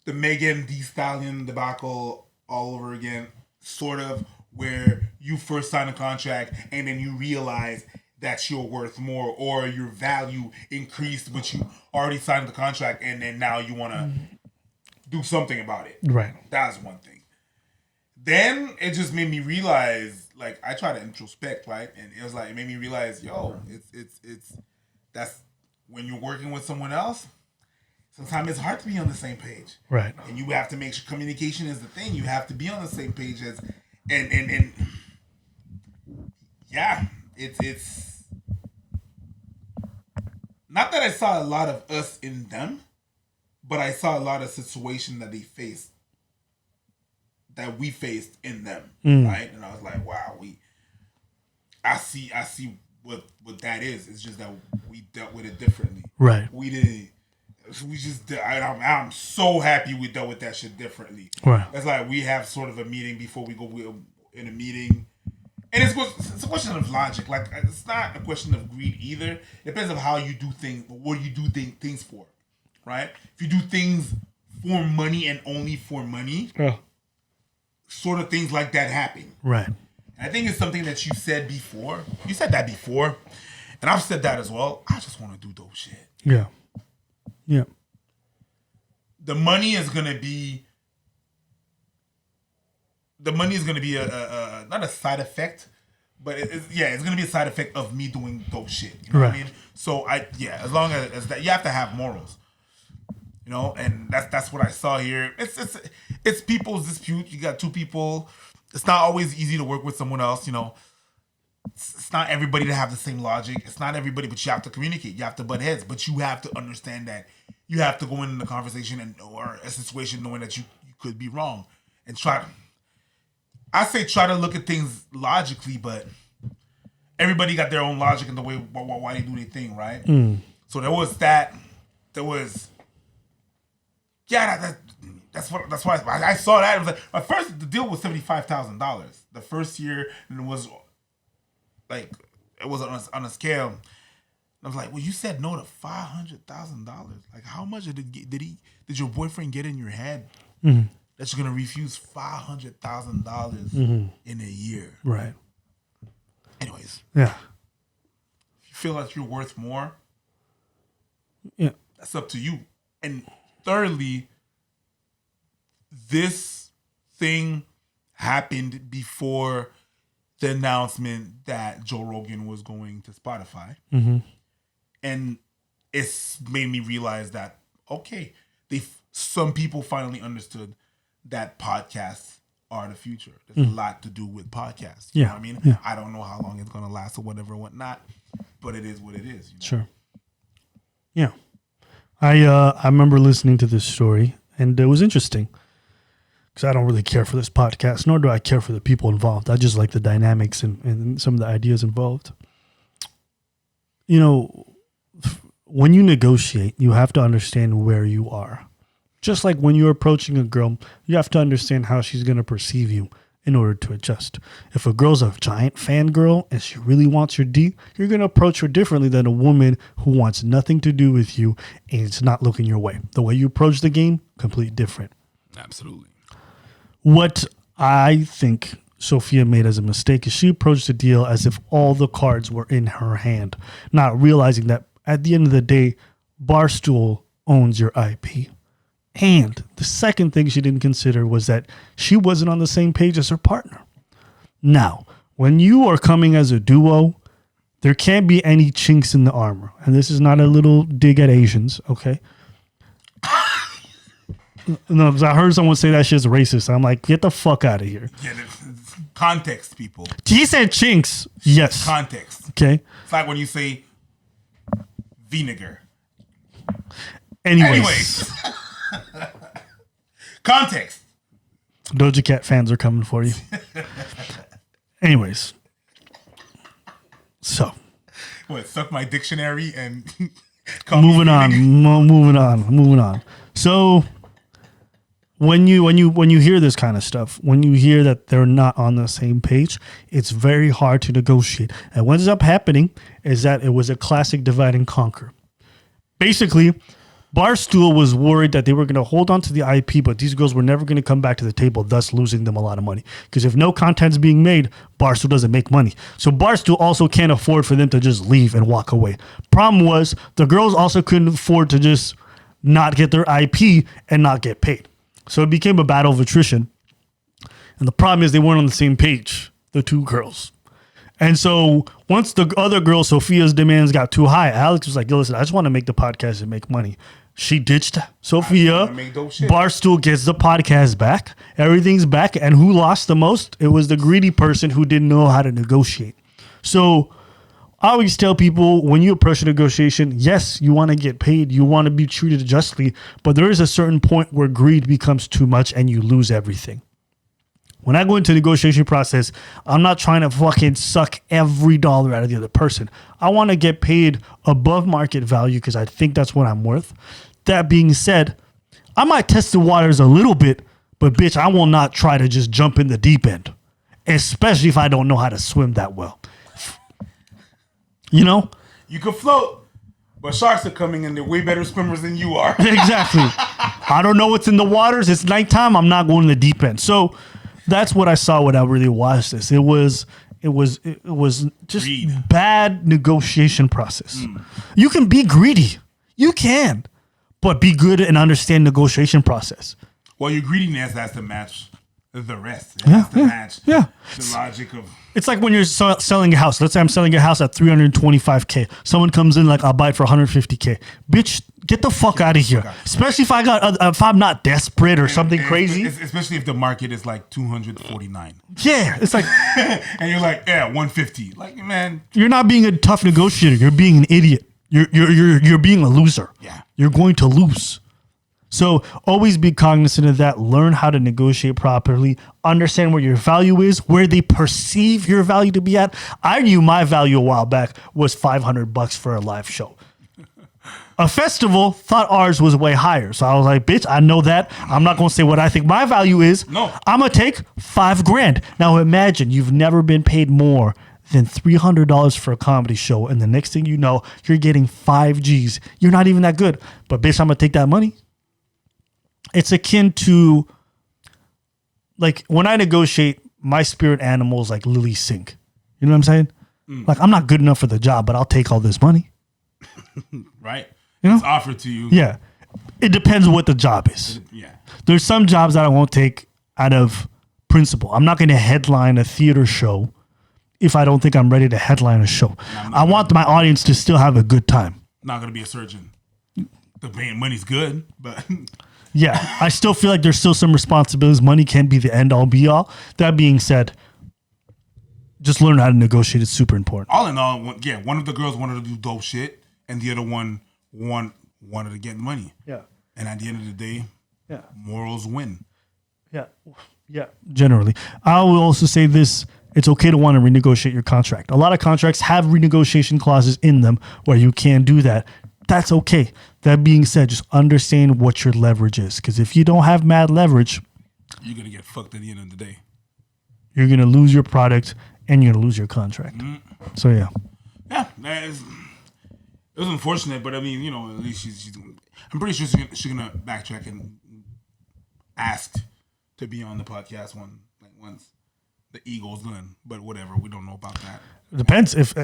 the Megan Thee Stallion debacle all over again, sort of, where you first sign a contract and then you realize that you're worth more, or your value increased, but you already signed the contract and then now you want to do something about it. Right. That's one thing. Then it just made me realize, like, I try to introspect, right? And it was like, it made me realize, yo, it's that's when you're working with someone else, sometimes it's hard to be on the same page. Right. And you have to make sure communication is the thing. You have to be on the same page as, and yeah, it's not that I saw a lot of us in them, but I saw a lot of situations that they faced, that we faced in them, right? And I was like, wow, I see what that is. It's just that we dealt with it differently. Right. I'm so happy we dealt with that shit differently. Right. It's like we have sort of a meeting before we go in a meeting. And it's a question of logic. Like, it's not a question of greed either. It depends on how you do things, what you do things for, right? If you do things for money and only for money, sort of things like that happen. Right. And I think it's something that you said before. You said that before, and I've said that as well. I just want to do dope shit. Yeah. Yeah. The money is gonna be a not a side effect, but it's gonna be a side effect of me doing dope shit. You know what I mean? So as long as that, you have to have morals, you know, and that's what I saw here. It's people's dispute. You got two people. It's not always easy to work with someone else, you know. It's not everybody to have the same logic. It's not everybody, but you have to communicate. You have to butt heads, but you have to understand that you have to go in the conversation or a situation knowing that you could be wrong and try to look at things logically, but everybody got their own logic in the way why they do their thing, right? So there was that. There was, that's why I saw that. It was like, at first the deal was $75,000 the first year, and it was like, it was on a scale. And I was like, well, you said no to $500,000. Like, how much did your boyfriend get in your head that you're gonna refuse $500,000 in a year? Right. Anyways, Yeah. if you feel like you're worth more, Yeah. that's up to you. And thirdly, this thing happened before the announcement that Joe Rogan was going to Spotify. And it's made me realize that, okay, some people finally understood that podcasts are the future. There's a lot to do with podcasts. You know what I mean? Yeah. I don't know how long it's going to last or whatever, whatnot, but it is what it is. You know? Sure. Yeah. I remember listening to this story, and it was interesting because I don't really care for this podcast, nor do I care for the people involved. I just like the dynamics and some of the ideas involved. You know, when you negotiate, you have to understand where you are. Just like when you're approaching a girl, you have to understand how she's going to perceive you in order to adjust. If a girl's a giant fangirl and she really wants your D, you're going to approach her differently than a woman who wants nothing to do with you and is not looking your way. The way you approach the game, completely different. Absolutely. What I think Sophia made as a mistake is she approached the deal as if all the cards were in her hand, not realizing that at the end of the day, Barstool owns your IP. And the second thing she didn't consider was that she wasn't on the same page as her partner. Now, when you are coming as a duo, there can't be any chinks in the armor. And this is not a little dig at Asians, okay? No, because I heard someone say that shit's racist. I'm like, get the fuck out of here. Yeah, context, people. He said chinks. Yes. Context. Okay. It's like when you say vinegar. Anyways. Context. Doja Cat fans are coming for you. Anyways. So. What, suck my dictionary and moving on. So when you hear this kind of stuff, when you hear that they're not on the same page, it's very hard to negotiate. And what ends up happening is that it was a classic divide and conquer. Basically, Barstool was worried that they were going to hold on to the IP, but these girls were never going to come back to the table, thus losing them a lot of money. Because if no content's being made, Barstool doesn't make money. So Barstool also can't afford for them to just leave and walk away. Problem was, the girls also couldn't afford to just not get their IP and not get paid. So it became a battle of attrition. And the problem is they weren't on the same page, the two girls. And so once the other girl, Sophia's demands got too high, Alex was like, yo, listen, I just want to make the podcast and make money. She ditched Sophia. Barstool gets the podcast back. Everything's back. And who lost the most? It was the greedy person who didn't know how to negotiate. So I always tell people, when you approach a negotiation, yes, you want to get paid. You want to be treated justly. But there is a certain point where greed becomes too much and you lose everything. When I go into the negotiation process, I'm not trying to fucking suck every dollar out of the other person. I want to get paid above market value because I think that's what I'm worth. That being said, I might test the waters a little bit, but bitch, I will not try to just jump in the deep end, especially if I don't know how to swim that well. You know? You can float, but sharks are coming and they're way better swimmers than you are. Exactly. I don't know what's in the waters. It's nighttime. I'm not going in the deep end. So that's what I saw when I really watched this. It was just Greed. bad negotiation process. You can be greedy. You can. But be good and understand negotiation process. Well, your greediness has to match the rest. It has to match the logic of... It's like when you're selling a house. Let's say I'm selling a house at $325K. Someone comes in like, I'll buy it for $150K. Bitch, get the fuck out of here. Especially if I'm not desperate or something crazy. Especially if the market is like 249. Yeah, it's like... and you're like, yeah, 150. Like, man... You're not being a tough negotiator. You're being an idiot. You're being a loser. Yeah. You're going to lose. So always be cognizant of that. Learn how to negotiate properly. Understand where your value is, where they perceive your value to be at. I knew my value a while back was $500 for a live show. A festival thought ours was way higher. So I was like, bitch, I know that. I'm not going to say what I think my value is. No. I'm going to take $5,000. Now imagine you've never been paid more than $300 for a comedy show. And the next thing you know, you're getting 5 G's. You're not even that good. But bitch, I'm going to take that money. It's akin to, like, when I negotiate, my spirit animals like Lily Sink. You know what I'm saying? Like, I'm not good enough for the job, but I'll take all this money. Right? You know? It's offered to you. Yeah. It depends what the job is. Yeah. There's some jobs that I won't take out of principle. I'm not going to headline a theater show if I don't think I'm ready to headline a show. I want my audience to still have a good time. Not going to be a surgeon. The money's good, but... Yeah, I still feel like there's still some responsibilities. Money can't be the end all be all. That being said, just learn how to negotiate. It's super important. All in all, one of the girls wanted to do dope shit, and the other one wanted to get money. Yeah. And at the end of the day, morals win. Yeah. Generally, I will also say this: it's okay to want to renegotiate your contract. A lot of contracts have renegotiation clauses in them where you can do that. That's okay. That being said, just understand what your leverage is, because if you don't have mad leverage, You're gonna get fucked at the end of the day. you're gonna lose your product and you're gonna lose your contract. So yeah. Yeah, it was unfortunate, but I mean, you know, at least she's I'm pretty sure she's gonna backtrack and ask to be on the podcast once the ego's done. But whatever, we don't know about that. Depends if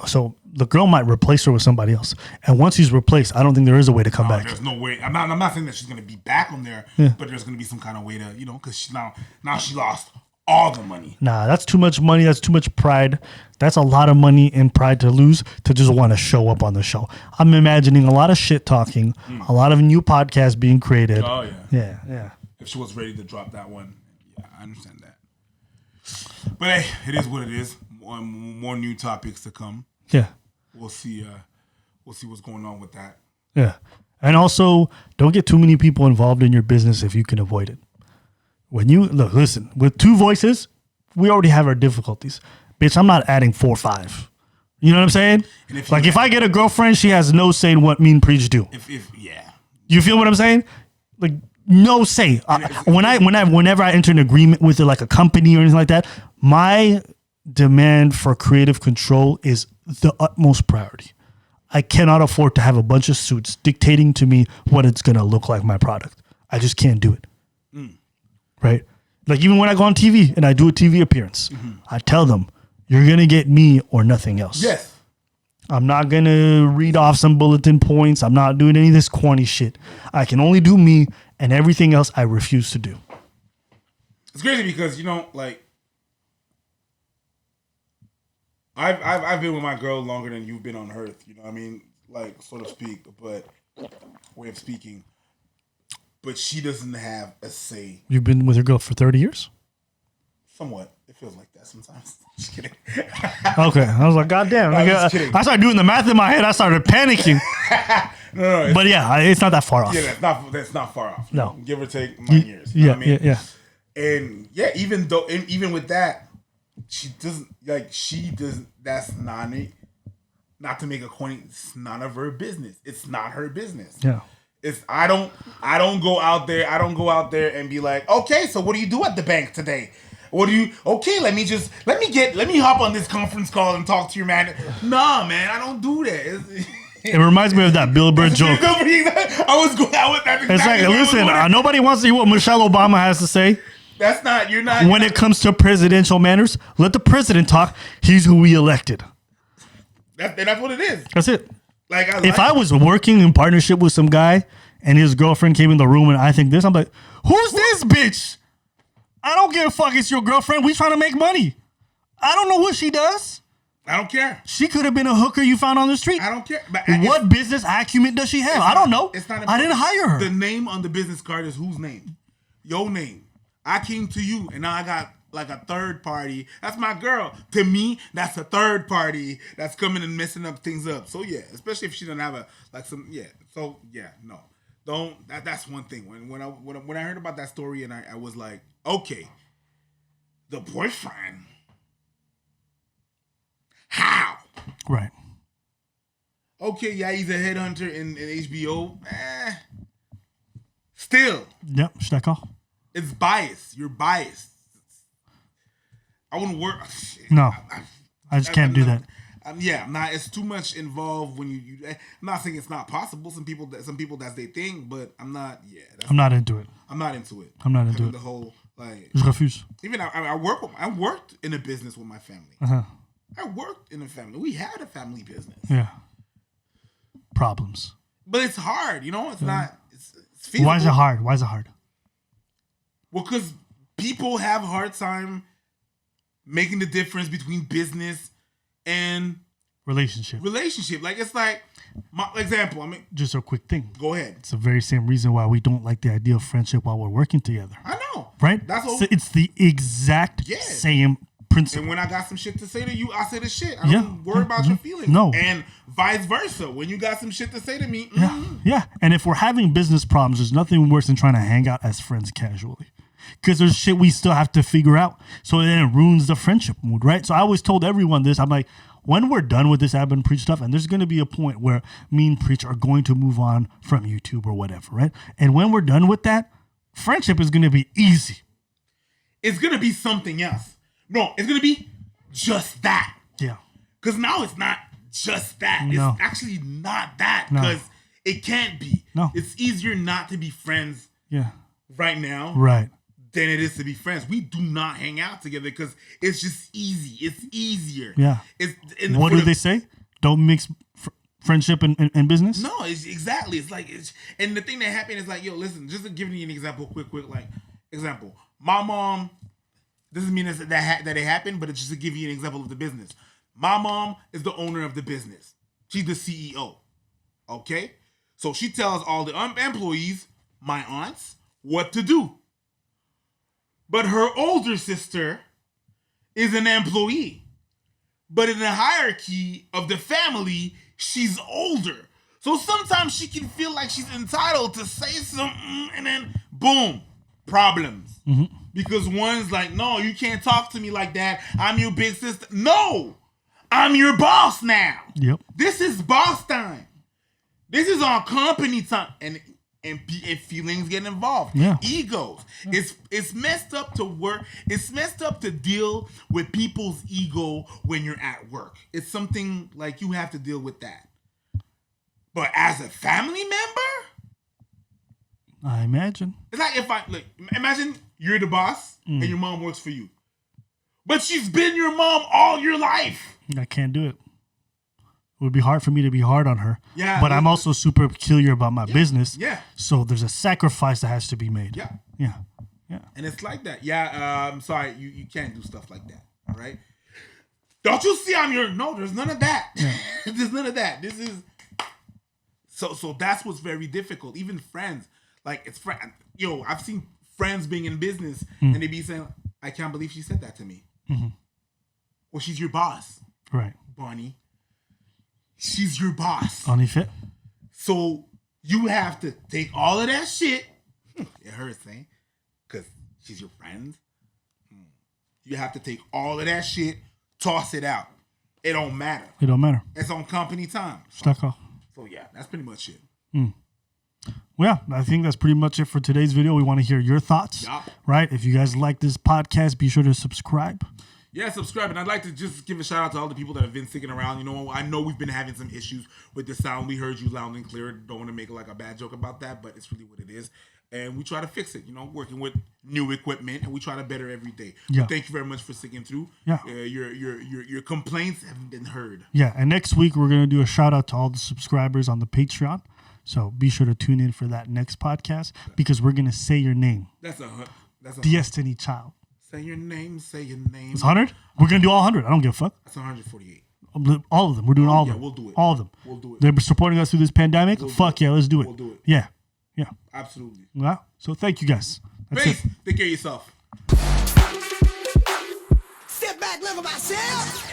so the girl might replace her with somebody else, and once she's replaced, I don't think there is a way to come back. There's no way. I'm not saying that she's gonna be back on there, but there's gonna be some kind of way to, you know, because now she lost all the money. Nah, that's too much money. That's too much pride. That's a lot of money and pride to lose to just want to show up on the show. I'm imagining a lot of shit talking, a lot of new podcasts being created. Oh yeah, Yeah. If she was ready to drop that one, yeah, I understand that. But hey, it is what it is. More new topics to come. Yeah. We'll see. We'll see what's going on with that. Yeah. And also, don't get too many people involved in your business if you can avoid it. When you listen, with two voices, we already have our difficulties. Bitch, I'm not adding 4 or 5. You know what I'm saying? If I get a girlfriend, she has no say in what me and Preach do. If yeah. You feel what I'm saying? Like, no say. Whenever I enter an agreement with like a company or anything like that, my demand for creative control is the utmost priority. I cannot afford to have a bunch of suits dictating to me what it's going to look like, my product. I just can't do it. Right? Like, even when I go on TV and I do a TV appearance, I tell them, you're going to get me or nothing else. Yes. I'm not going to read off some bulletin points. I'm not doing any of this corny shit. I can only do me, and everything else I refuse to do. It's crazy because, you know, like, I've been with my girl longer than you've been on Earth. You know what I mean? Like, so to speak, but way of speaking. But she doesn't have a say. You've been with your girl for 30 years? Somewhat. It feels like that sometimes. Just kidding. Okay. I was like, God damn. just kidding. I started doing the math in my head. I started panicking. No. But yeah, it's not that far off. Yeah, that's not far off. No. Give or take 9 years. You know what I mean? Yeah. And yeah, even with that, that's not to make a point, it's none of her business. It's not her business. Yeah. It's I don't go out there and be like, okay, so what do you do at the bank today? Let me hop on this conference call and talk to your man. Nah, man, I don't do that. It reminds me of that Bill Burr joke. I was going out with that. It's like, listen, nobody wants to hear what Michelle Obama has to say. You're not. When it comes to presidential manners, let the president talk. He's who we elected. That's what it is. That's it. If I was working in partnership with some guy and his girlfriend came in the room and I think this, I'm like, who's this bitch? I don't give a fuck. It's your girlfriend. We trying to make money. I don't know what she does. I don't care. She could have been a hooker you found on the street. I don't care. But what business acumen does she have? I don't know. It's not. I didn't hire her. The name on the business card is whose name? Your name. I came to you, and now I got like a third party. That's my girl. To me, that's a third party that's coming and messing up things up. So yeah, especially if she doesn't have So yeah, no, don't. That's one thing. When I heard about that story, and I was like, okay, the boyfriend. How? Right. Okay, yeah, he's a headhunter in HBO. Still. Yep, je suis d'accord. It's biased. You're biased. I wouldn't work. No, I just can't do that. I'm not. It's too much involved when you. I'm not saying it's not possible. Some people that's their thing, but I'm not. Yeah, I'm not into it. I'm not into it. I'm not into it. The whole like. Je refuse. Even I worked in a business with my family. Uh-huh. I worked in a family. We had a family business. Yeah. Problems. But it's hard, you know. It's not. It's feasible. Why is it hard? Why is it hard? Well, because people have a hard time making the difference between business and relationship. Like, it's like, my example, I mean. Just a quick thing. Go ahead. It's the very same reason why we don't like the idea of friendship while we're working together. I know. Right? It's the exact same principle. And when I got some shit to say to you, I say the shit. I don't worry about your feelings. No. And vice versa. When you got some shit to say to me. Yeah. And if we're having business problems, there's nothing worse than trying to hang out as friends casually. because there's shit we still have to figure out. So then it ruins the friendship mood, right? So I always told everyone this. I'm like, when we're done with this Ab and Preach stuff, and there's going to be a point where me and Preach are going to move on from YouTube or whatever, right? And when we're done with that, friendship is going to be easy. It's going to be something else. No, it's going to be just that. Yeah. Because now it's not just that. No. It's actually not that. No. Because it can't be. No. It's easier not to be friends Yeah. right now Right. than it is to be friends. We do not hang out together because it's just easy. It's easier. Yeah. What do they say? Don't mix friendship and business? No, it's exactly. It's like, and the thing that happened is like, yo, listen, just to give you an example, quick, like, example. My mom, doesn't mean that it happened, but it's just to give you an example of the business. My mom is the owner of the business. She's the CEO. Okay? So she tells all the employees, my aunts, what to do. But her older sister is an employee. But in the hierarchy of the family, she's older. So sometimes she can feel like she's entitled to say something and then boom, problems. Mm-hmm. Because one's like, no, you can't talk to me like that. I'm your big sister. No, I'm your boss now. Yep. This is boss time. This is on company time. And feelings get involved. Yeah. Egos. Yeah. It's messed up to work. It's messed up to deal with people's ego when you're at work. It's something like you have to deal with that. But as a family member, I imagine. it's like imagine you're the boss and your mom works for you. But she's been your mom all your life. I can't do it. It would be hard for me to be hard on her. Yeah. But I'm also super peculiar about my business. Yeah. So there's a sacrifice that has to be made. Yeah. Yeah. Yeah. And it's like that. Yeah, I'm sorry, you can't do stuff like that. All right? Don't you see no, there's none of that. Yeah. There's none of that. This is so that's what's very difficult. Even friends, like it's I've seen friends being in business and they be saying, I can't believe she said that to me. Mm-hmm. Well, she's your boss. Right. Bonnie. She's your boss. Only fit. So you have to take all of that shit. It hurts, eh? Because she's your friend. You have to take all of that shit, toss it out. It don't matter. It don't matter. It's on company time. Stuck off. So yeah, that's pretty much it. Well, yeah, I think that's pretty much it for today's video. We want to hear your thoughts, right? If you guys like this podcast, be sure to subscribe. Yeah, subscribe. And I'd like to just give a shout out to all the people that have been sticking around. You know, I know we've been having some issues with the sound. We heard you loud and clear. Don't want to make like a bad joke about that, but it's really what it is. And we try to fix it, working with new equipment, and we try to better every day. Yeah. Thank you very much for sticking through. Yeah. Your complaints haven't been heard. Yeah, and next week we're going to do a shout out to all the subscribers on the Patreon. So be sure to tune in for that next podcast because we're going to say your name. That's a Destiny Child. Say your name. It's 100? We're going to do all 100. I don't give a fuck. That's 148. All of them. We're doing all of them. Yeah, we'll do it. All of them. We'll do it. They're supporting us through this pandemic. Fuck yeah, let's do it. We'll do it. Yeah. Yeah. Absolutely. Yeah. So thank you guys. That's Peace. it. Take care of yourself. Step back, look at myself.